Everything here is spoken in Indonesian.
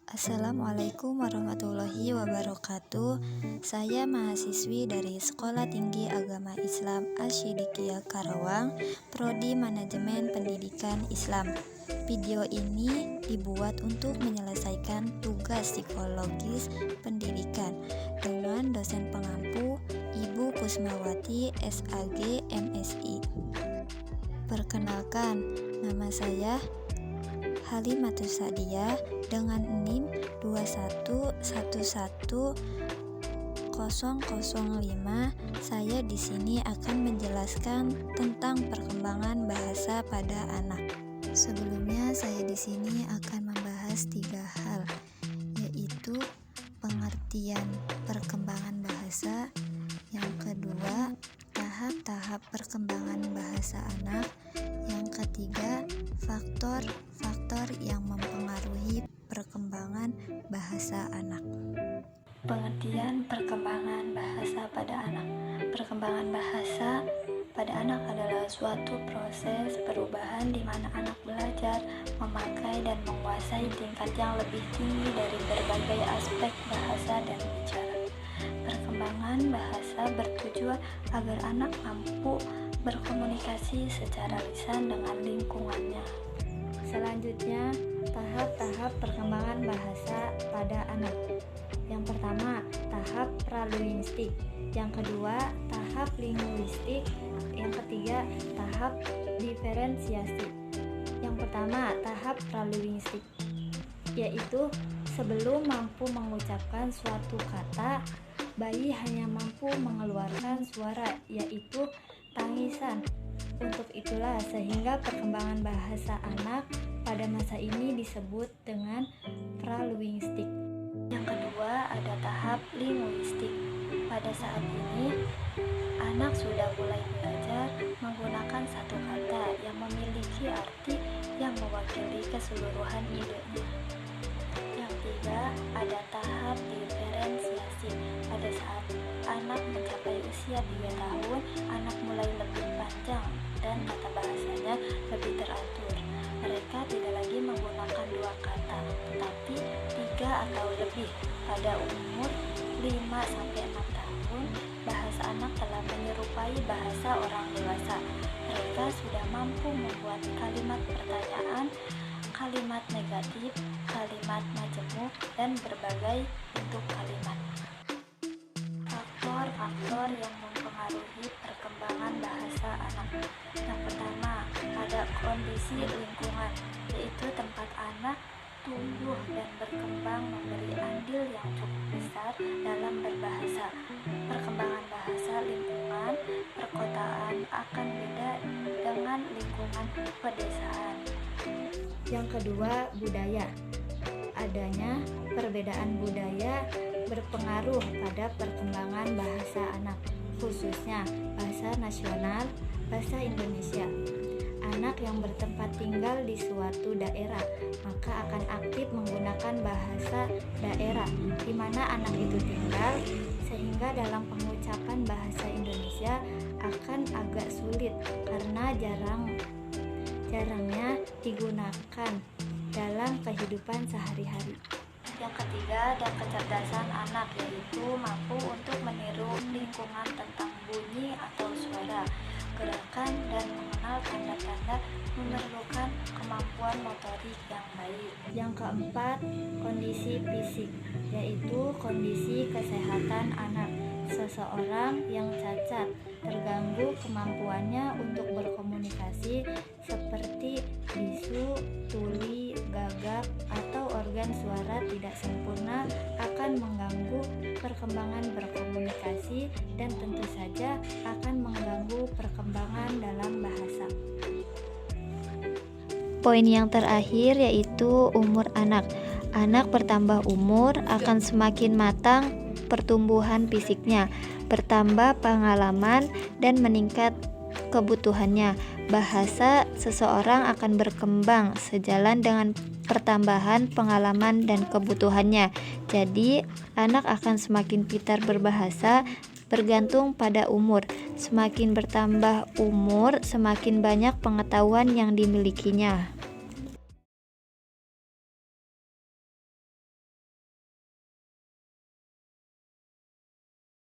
Assalamualaikum warahmatullahi wabarakatuh. Saya mahasiswi dari Sekolah Tinggi Agama Islam Asy-Syidiqiyah Karawang, Prodi Manajemen Pendidikan Islam. Video ini dibuat untuk menyelesaikan tugas psikologis pendidikan dengan dosen pengampu Ibu Kusmawati SAG MSI. Perkenalkan, nama saya Halimatus Sa'diyah dengan NIM 2111005. Saya di sini akan menjelaskan tentang perkembangan bahasa pada anak. Sebelumnya saya di sini akan membahas 3 hal, yaitu pengertian perkembangan bahasa, yang kedua tahap-tahap perkembangan bahasa anak, yang ketiga faktor-faktor yang mempengaruhi perkembangan bahasa anak. Pengertian perkembangan bahasa pada anak. Perkembangan bahasa pada anak adalah suatu proses perubahan di mana anak belajar, memakai dan menguasai tingkat yang lebih tinggi dari berbagai aspek bahasa dan bicara. Perkembangan bahasa bertujuan agar anak mampu berkomunikasi secara lisan dengan lingkungannya. Selanjutnya, tahap-tahap perkembangan bahasa pada anak. Yang pertama, tahap pralinguistik. Yang kedua, tahap linguistik. Yang ketiga, tahap diferensiasi. Yang pertama, tahap pralinguistik, yaitu sebelum mampu mengucapkan suatu kata, bayi hanya mampu mengeluarkan suara, yaitu tangisan. Untuk itulah sehingga perkembangan bahasa anak pada masa ini disebut dengan pralinguistik. Yang kedua ada tahap linguistik. Pada saat ini anak sudah mulai belajar menggunakan satu kata yang memiliki arti yang mewakili keseluruhan idenya. Yang ketiga ada tahap diferensiasi. Pada saat anak mencapai usia 3 tahun, anak mulai lebih panjang dan kata bahasanya lebih teratur. Mereka tidak lagi menggunakan 2 kata, tetapi 3 atau lebih. Pada umur 5-6 tahun, bahasa anak telah menyerupai bahasa orang dewasa. Mereka sudah mampu membuat kalimat pertanyaan, kalimat negatif, kalimat majemuk, dan berbagai bentuk kalimat. Faktor-faktor yang mempengaruhi perkembangan bahasa anak. Yang pertama, ada kondisi lingkungan, yaitu tempat anak tumbuh dan berkembang memberi andil yang cukup besar dalam berbahasa. Perkembangan bahasa lingkungan perkotaan akan beda dengan lingkungan pedesaan. Yang kedua, budaya. Adanya perbedaan budaya berpengaruh pada perkembangan bahasa anak, khususnya bahasa nasional, bahasa Indonesia. Anak yang bertempat tinggal di suatu daerah maka akan aktif menggunakan bahasa daerah di mana anak itu tinggal, sehingga dalam pengucapan bahasa Indonesia akan agak sulit karena jarangnya digunakan dalam kehidupan sehari-hari. Yang ketiga ada kecerdasan anak, yaitu mampu untuk meniru lingkungan tentang bunyi atau suara, gerakan, dan mengenal tanda-tanda memerlukan kemampuan motorik yang baik. Yang keempat, kondisi fisik, yaitu kondisi kesehatan anak. Seseorang yang cacat, terganggu kemampuannya untuk berkomunikasi seperti bisu, tuli, gagap, atau organ suara tidak sempurna akan mengganggu perkembangan berkomunikasi dan tentu saja akan mengganggu perkembangan dalam bahasa. Poin yang terakhir yaitu umur anak. Anak bertambah umur akan semakin matang pertumbuhan fisiknya, bertambah pengalaman, dan meningkat kebutuhannya. Bahasa seseorang akan berkembang sejalan dengan pertambahan pengalaman dan kebutuhannya. Jadi, anak akan semakin pintar berbahasa bergantung pada umur. Semakin bertambah umur, semakin banyak pengetahuan yang dimilikinya.